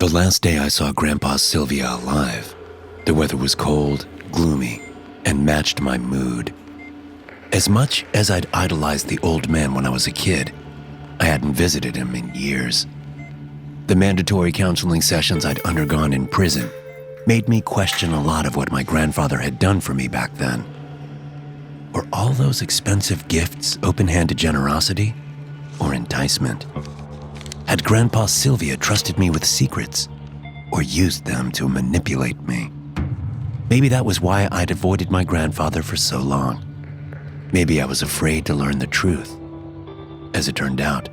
The last day I saw Grandpa Sylvia alive, the weather was cold, gloomy, and matched my mood. As much as I'd idolized the old man when I was a kid, I hadn't visited him in years. The mandatory counseling sessions I'd undergone in prison made me question a lot of what my grandfather had done for me back then. Were all those expensive gifts open-handed generosity or enticement? Had Grandpa Sylvia trusted me with secrets or used them to manipulate me? Maybe that was why I'd avoided my grandfather for so long. Maybe I was afraid to learn the truth. As it turned out,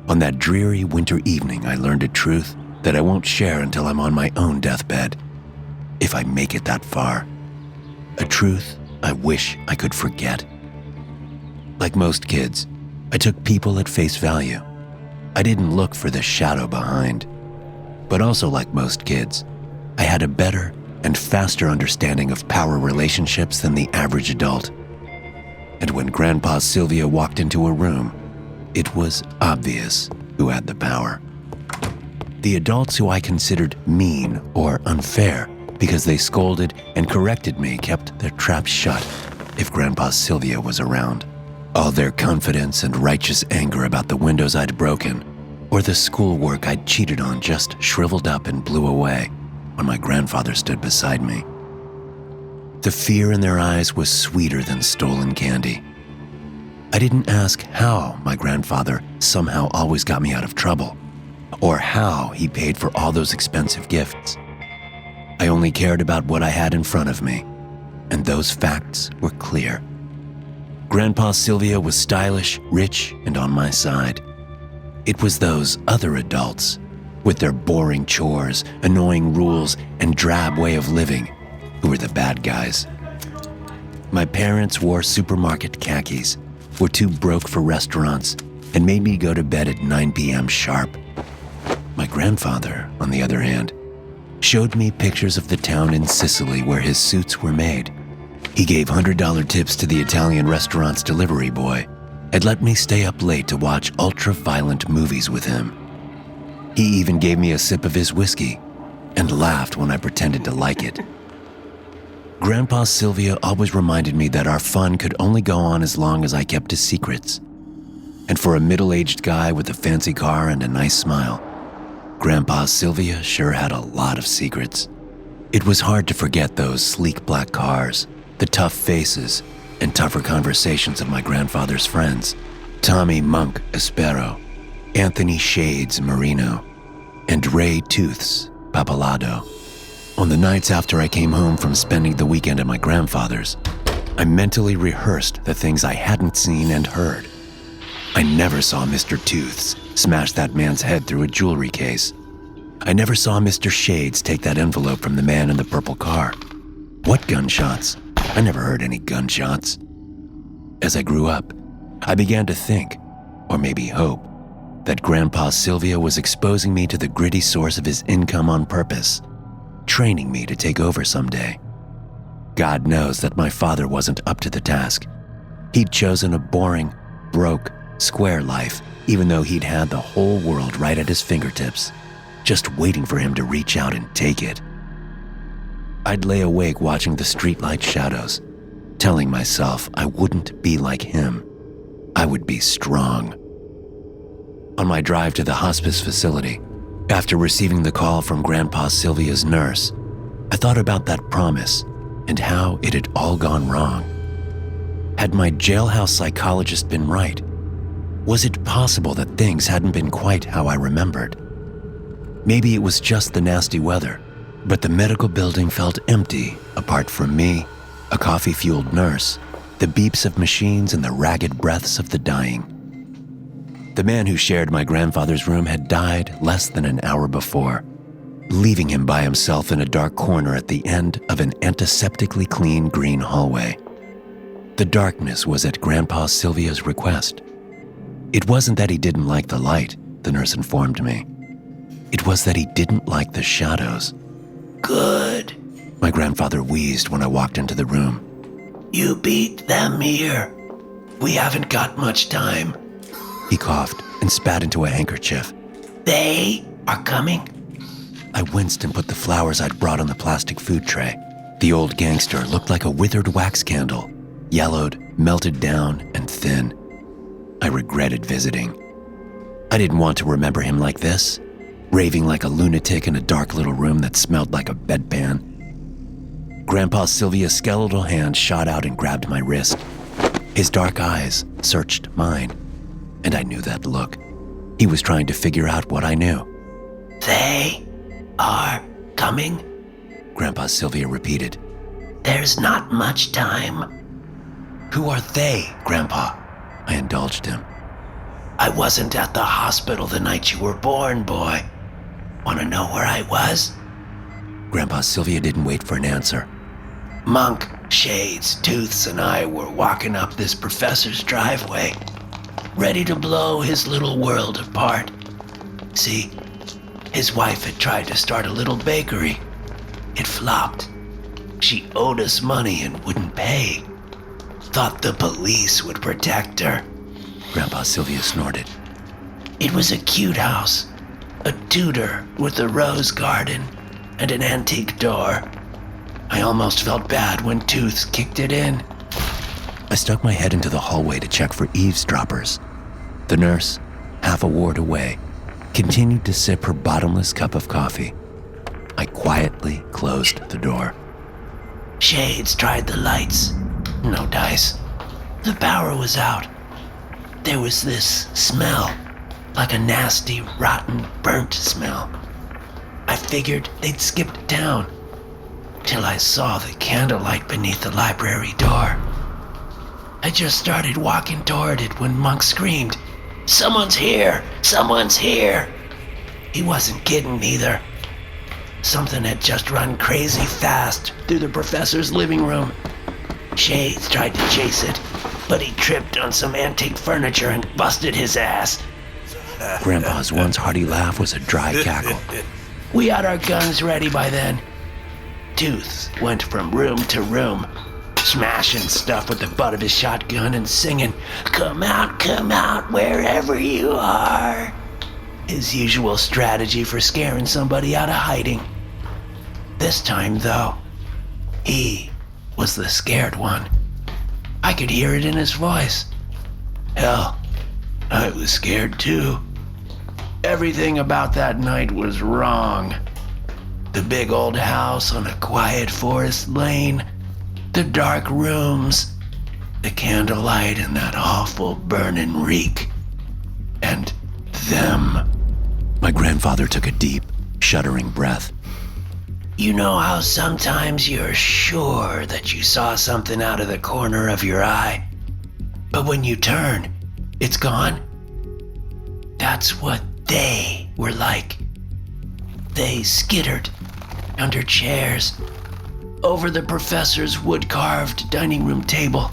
on that dreary winter evening, I learned a truth that I won't share until I'm on my own deathbed, if I make it that far. A truth I wish I could forget. Like most kids, I took people at face value. I didn't look for the shadow behind. But also like most kids, I had a better and faster understanding of power relationships than the average adult. And when Grandpa Sylvia walked into a room, it was obvious who had the power. The adults who I considered mean or unfair because they scolded and corrected me kept their traps shut if Grandpa Sylvia was around. All their confidence and righteous anger about the windows I'd broken or the schoolwork I'd cheated on just shriveled up and blew away when my grandfather stood beside me. The fear in their eyes was sweeter than stolen candy. I didn't ask how my grandfather somehow always got me out of trouble, or how he paid for all those expensive gifts. I only cared about what I had in front of me, and those facts were clear. Grandpa Sylvia was stylish, rich, and on my side. It was those other adults, with their boring chores, annoying rules, and drab way of living, who were the bad guys. My parents wore supermarket khakis, were too broke for restaurants, and made me go to bed at 9 p.m. sharp. My grandfather, on the other hand, showed me pictures of the town in Sicily where his suits were made. He gave $100 tips to the Italian restaurant's delivery boy and let me stay up late to watch ultra-violent movies with him. He even gave me a sip of his whiskey and laughed when I pretended to like it. Grandpa Sylvia always reminded me that our fun could only go on as long as I kept his secrets. And for a middle-aged guy with a fancy car and a nice smile, Grandpa Sylvia sure had a lot of secrets. It was hard to forget those sleek black cars, the tough faces, and tougher conversations of my grandfather's friends, Tommy Monk Espero, Anthony Shades Marino, and Ray Tooths Papalado. On the nights after I came home from spending the weekend at my grandfather's, I mentally rehearsed the things I hadn't seen and heard. I never saw Mr. Tooths smash that man's head through a jewelry case. I never saw Mr. Shades take that envelope from the man in the purple car. What gunshots? I never heard any gunshots. As I grew up, I began to think, or maybe hope, that Grandpa Sylvia was exposing me to the gritty source of his income on purpose, training me to take over someday. God knows that my father wasn't up to the task. He'd chosen a boring, broke, square life, even though he'd had the whole world right at his fingertips, just waiting for him to reach out and take it. I'd lay awake watching the streetlight shadows, telling myself I wouldn't be like him. I would be strong. On my drive to the hospice facility, after receiving the call from Grandpa Sylvia's nurse, I thought about that promise and how it had all gone wrong. Had my jailhouse psychologist been right? Was it possible that things hadn't been quite how I remembered? Maybe it was just the nasty weather, but the medical building felt empty apart from me, a coffee-fueled nurse, the beeps of machines, and the ragged breaths of the dying. The man who shared my grandfather's room had died less than an hour before, leaving him by himself in a dark corner at the end of an antiseptically clean green hallway. The darkness was at Grandpa Sylvia's request. It wasn't that he didn't like the light, the nurse informed me. It was that he didn't like the shadows. Good, my grandfather wheezed when I walked into the room. You beat them here. We haven't got much time. He coughed and spat into a handkerchief. They are coming? I winced and put the flowers I'd brought on the plastic food tray. The old gangster looked like a withered wax candle, yellowed, melted down, and thin. I regretted visiting. I didn't want to remember him like this, raving like a lunatic in a dark little room that smelled like a bedpan. Grandpa Sylvia's skeletal hand shot out and grabbed my wrist. His dark eyes searched mine, and I knew that look. He was trying to figure out what I knew. They are coming? Grandpa Sylvia repeated. There's not much time. Who are they, Grandpa? I indulged him. I wasn't at the hospital the night you were born, boy. Want to know where I was? Grandpa Sylvia didn't wait for an answer. Monk, Shades, Tooths, and I were walking up this professor's driveway, ready to blow his little world apart. See, his wife had tried to start a little bakery. It flopped. She owed us money and wouldn't pay. Thought the police would protect her. Grandpa Sylvia snorted. It was a cute house, a Tudor with a rose garden and an antique door. I almost felt bad when Tooths kicked it in. I stuck my head into the hallway to check for eavesdroppers. The nurse, half a ward away, continued to sip her bottomless cup of coffee. I quietly closed the door. Shades tried the lights. No dice. The power was out. There was this smell, like a nasty, rotten, burnt smell. I figured they'd skipped town, till I saw the candlelight beneath the library door. I just started walking toward it when Monk screamed, "Someone's here! Someone's here!" He wasn't kidding either. Something had just run crazy fast through the professor's living room. Shades tried to chase it, but he tripped on some antique furniture and busted his ass. Grandpa's once hearty laugh was a dry cackle. We had our guns ready by then. Tooth went from room to room, smashing stuff with the butt of his shotgun and singing, come out, wherever you are." His usual strategy for scaring somebody out of hiding. This time, though, he was the scared one. I could hear it in his voice. Hell, I was scared too. Everything about that night was wrong. The big old house on a quiet forest lane, the dark rooms, the candlelight and that awful burning reek. And them. My grandfather took a deep, shuddering breath. You know how sometimes you're sure that you saw something out of the corner of your eye, but when you turn, it's gone? That's what they were like. They skittered under chairs, over the professor's wood-carved dining room table,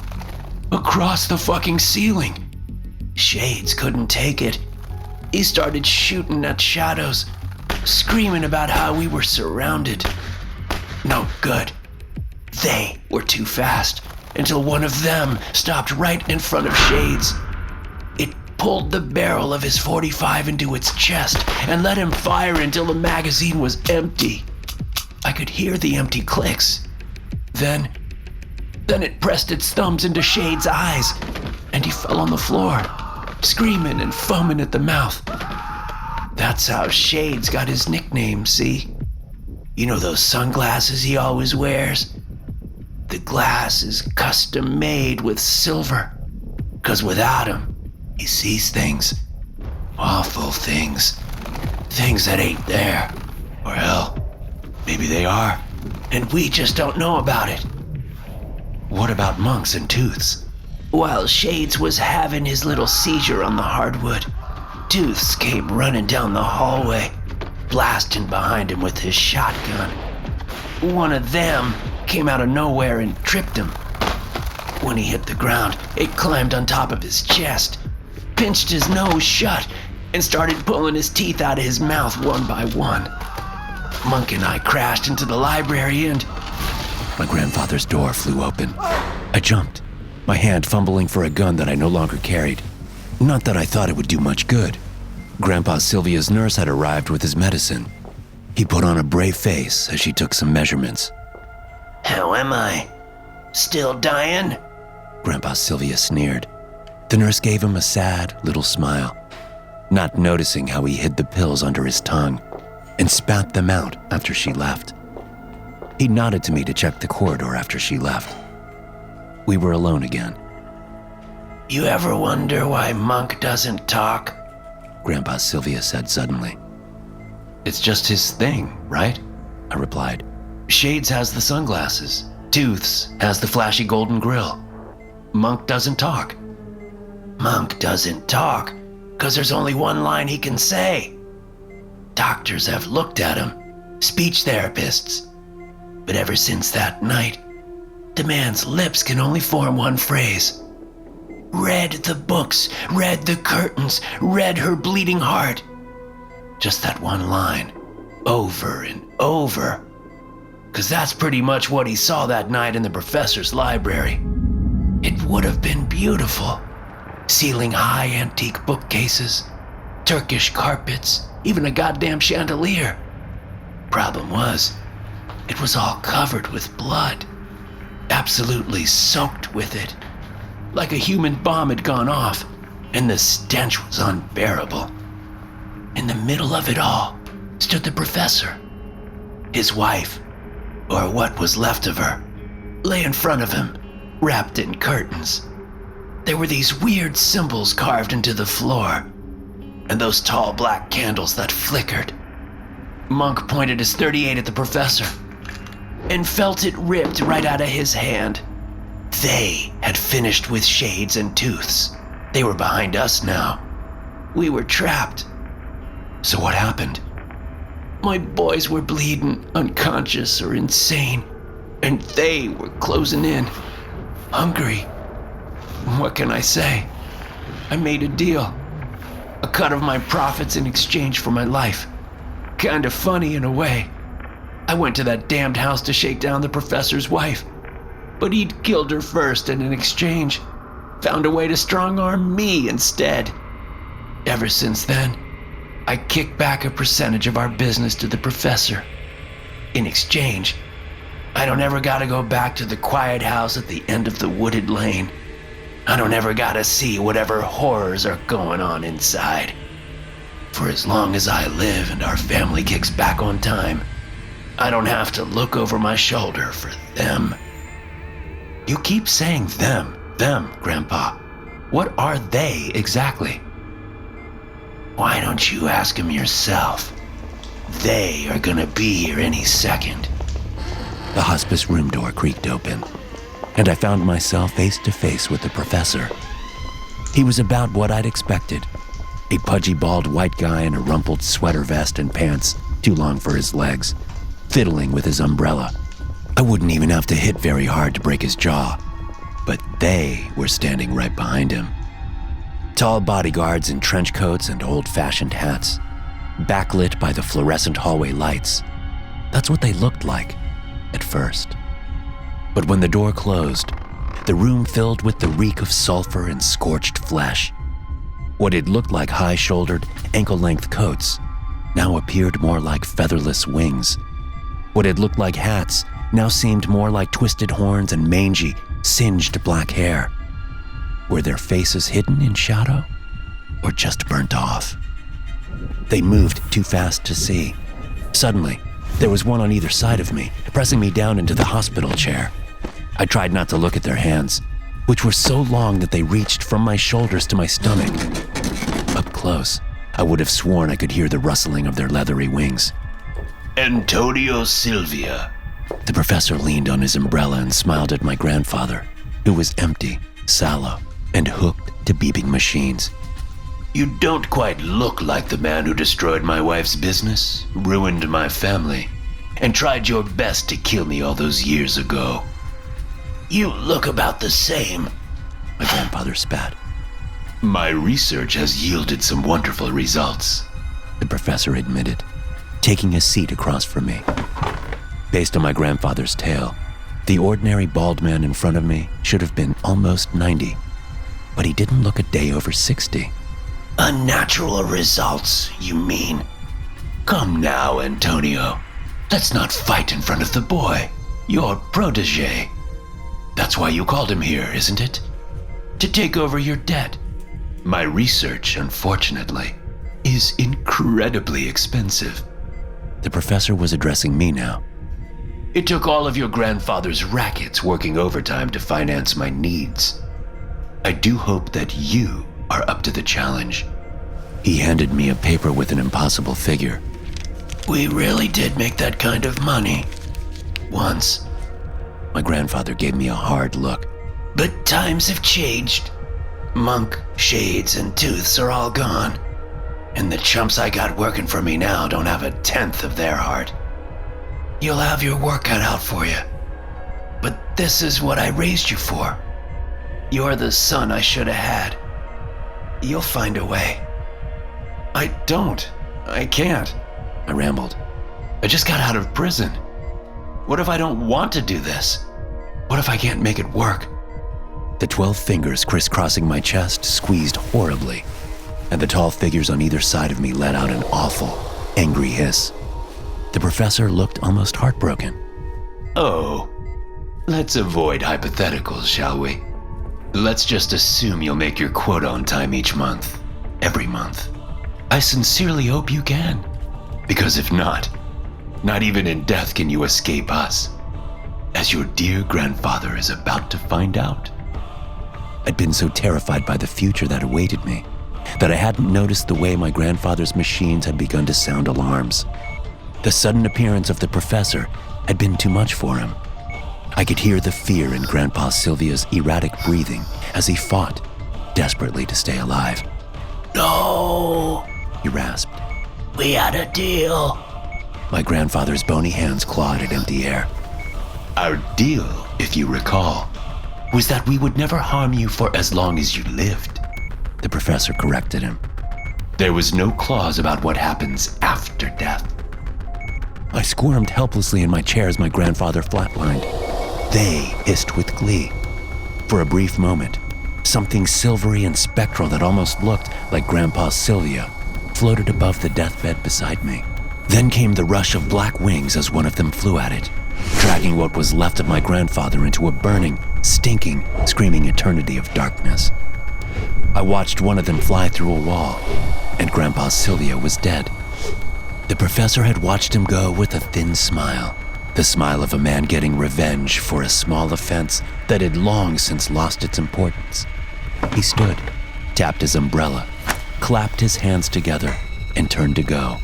across the fucking ceiling. Shades couldn't take it. He started shooting at shadows, screaming about how we were surrounded. No good. They were too fast, until one of them stopped right in front of Shades. It pulled the barrel of his .45 into its chest and let him fire until the magazine was empty. I could hear the empty clicks. Then it pressed its thumbs into Shades' eyes, and he fell on the floor, screaming and foaming at the mouth. That's how Shades got his nickname, see? You know those sunglasses he always wears? The glass is custom made with silver, 'cause without 'em, he sees things. Awful things. Things that ain't there. Or hell, maybe they are, and we just don't know about it. What about Monks and Tooths? While Shades was having his little seizure on the hardwood, Tooths came running down the hallway, blasting behind him with his shotgun. One of them came out of nowhere and tripped him. When he hit the ground, it climbed on top of his chest, pinched his nose shut, and started pulling his teeth out of his mouth one by one. Monk and I crashed into the library and... My grandfather's door flew open. I jumped, my hand fumbling for a gun that I no longer carried. Not that I thought it would do much good. Grandpa Sylvia's nurse had arrived with his medicine. He put on a brave face as she took some measurements. How am I? Still dying? Grandpa Sylvia sneered. The nurse gave him a sad little smile, not noticing how he hid the pills under his tongue and spat them out after she left. He nodded to me to check the corridor after she left. We were alone again. You ever wonder why Monk doesn't talk? Grandpa Sylvia said suddenly. It's just his thing, right? I replied. Shades has the sunglasses. Tooths has the flashy golden grill. Monk doesn't talk. Monk doesn't talk because there's only one line he can say. Doctors have looked at him, speech therapists. But ever since that night, the man's lips can only form one phrase. Read the books, read the curtains, read her bleeding heart. Just that one line, over and over. Because that's pretty much what he saw that night in the professor's library. It would have been beautiful. Ceiling-high antique bookcases, Turkish carpets, even a goddamn chandelier. Problem was, it was all covered with blood. Absolutely soaked with it. Like a human bomb had gone off, and the stench was unbearable. In the middle of it all stood the professor. His wife, or what was left of her, lay in front of him, wrapped in curtains. There were these weird symbols carved into the floor, and those tall black candles that flickered. Monk pointed his .38 at the professor, and felt it ripped right out of his hand. They had finished with Shades and Tooths. They were behind us now. We were trapped. So what happened? My boys were bleeding, unconscious or insane, and they were closing in, hungry. What can I say? I made a deal. A cut of my profits in exchange for my life. Kinda funny in a way. I went to that damned house to shake down the professor's wife, but he'd killed her first and in exchange found a way to strong-arm me instead. Ever since then, I kicked back a percentage of our business to the professor. In exchange, I don't ever gotta go back to the quiet house at the end of the wooded lane. I don't ever gotta see whatever horrors are going on inside. For as long as I live and our family kicks back on time, I don't have to look over my shoulder for them. You keep saying them, Grandpa. What are they exactly? Why don't you ask them yourself? They are gonna be here any second. The hospice room door creaked open, and I found myself face to face with the professor. He was about what I'd expected. A pudgy bald white guy in a rumpled sweater vest and pants too long for his legs, fiddling with his umbrella. I wouldn't even have to hit very hard to break his jaw, but they were standing right behind him. Tall bodyguards in trench coats and old-fashioned hats, backlit by the fluorescent hallway lights. That's what they looked like at first. But when the door closed, the room filled with the reek of sulfur and scorched flesh. What had looked like high-shouldered, ankle-length coats now appeared more like featherless wings. What had looked like hats now seemed more like twisted horns and mangy, singed black hair. Were their faces hidden in shadow or just burnt off? They moved too fast to see. Suddenly, there was one on either side of me, pressing me down into the hospital chair. I tried not to look at their hands, which were so long that they reached from my shoulders to my stomach. Up close, I would have sworn I could hear the rustling of their leathery wings. Antonio Sylvia. The professor leaned on his umbrella and smiled at my grandfather, who was empty, sallow, and hooked to beeping machines. You don't quite look like the man who destroyed my wife's business, ruined my family, and tried your best to kill me all those years ago. You look about the same. My grandfather spat. My research has yielded some wonderful results, the professor admitted, taking a seat across from me. Based on my grandfather's tale, the ordinary bald man in front of me should have been almost 90, but he didn't look a day over 60. Unnatural results, you mean? Come now, Antonio. Let's not fight in front of the boy, your protege. That's why you called him here, isn't it? To take over your debt. My research, unfortunately, is incredibly expensive. The professor was addressing me now. It took all of your grandfather's rackets working overtime to finance my needs. I do hope that you are up to the challenge. He handed me a paper with an impossible figure. We really did make that kind of money. Once. My grandfather gave me a hard look. But times have changed. Monk, shades, and tooths are all gone. And the chumps I got working for me now don't have a tenth of their heart. You'll have your work cut out for you. But this is what I raised you for. You're the son I should have had. You'll find a way. I can't. I rambled. I just got out of prison. What if I don't want to do this? What if I can't make it work? The 12 fingers crisscrossing my chest squeezed horribly, and the tall figures on either side of me let out an awful, angry hiss. The professor looked almost heartbroken. Oh, let's avoid hypotheticals, shall we? Let's just assume you'll make your quota on time each month, every month. I sincerely hope you can, because if not even in death can you escape us, as your dear grandfather is about to find out. I'd been so terrified by the future that awaited me that I hadn't noticed the way my grandfather's machines had begun to sound alarms. The sudden appearance of the professor had been too much for him. I could hear the fear in Grandpa Sylvia's erratic breathing as he fought desperately to stay alive. No, he rasped. We had a deal. My grandfather's bony hands clawed at empty air. Our deal, if you recall, was that we would never harm you for as long as you lived. The professor corrected him. There was no clause about what happens after death. I squirmed helplessly in my chair as my grandfather flatlined. They hissed with glee. For a brief moment, something silvery and spectral that almost looked like Grandpa Sylvia floated above the deathbed beside me. Then came the rush of black wings as one of them flew at it, dragging what was left of my grandfather into a burning, stinking, screaming eternity of darkness. I watched one of them fly through a wall, and Grandpa Sylvia was dead. The professor had watched him go with a thin smile, the smile of a man getting revenge for a small offense that had long since lost its importance. He stood, tapped his umbrella, clapped his hands together, and turned to go.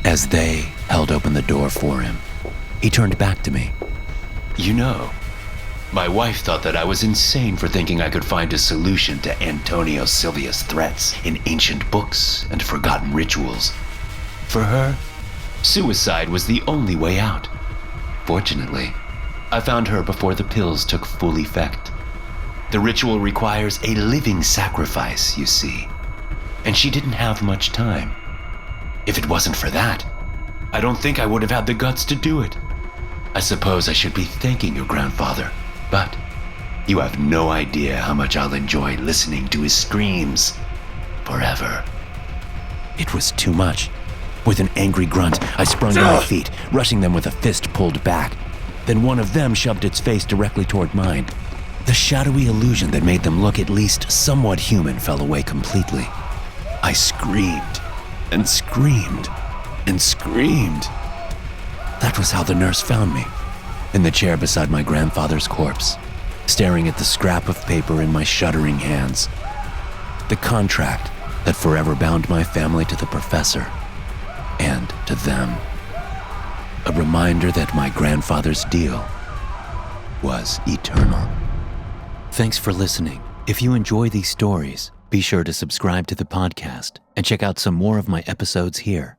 As they held open the door for him, he turned back to me. You know, my wife thought that I was insane for thinking I could find a solution to Antonio Sylvia's threats in ancient books and forgotten rituals. For her, suicide was the only way out. Fortunately, I found her before the pills took full effect. The ritual requires a living sacrifice, you see, and she didn't have much time. If it wasn't for that, I don't think I would have had the guts to do it. I suppose I should be thanking your grandfather, but you have no idea how much I'll enjoy listening to his screams forever. It was too much. With an angry grunt, I sprung to my feet, rushing them with a fist pulled back. Then one of them shoved its face directly toward mine. The shadowy illusion that made them look at least somewhat human fell away completely. I screamed and screamed and screamed. That was how the nurse found me, in the chair beside my grandfather's corpse, staring at the scrap of paper in my shuddering hands. The contract that forever bound my family to the professor and to them. A reminder that my grandfather's deal was eternal. Thanks for listening. If you enjoy these stories, be sure to subscribe to the podcast and check out some more of my episodes here.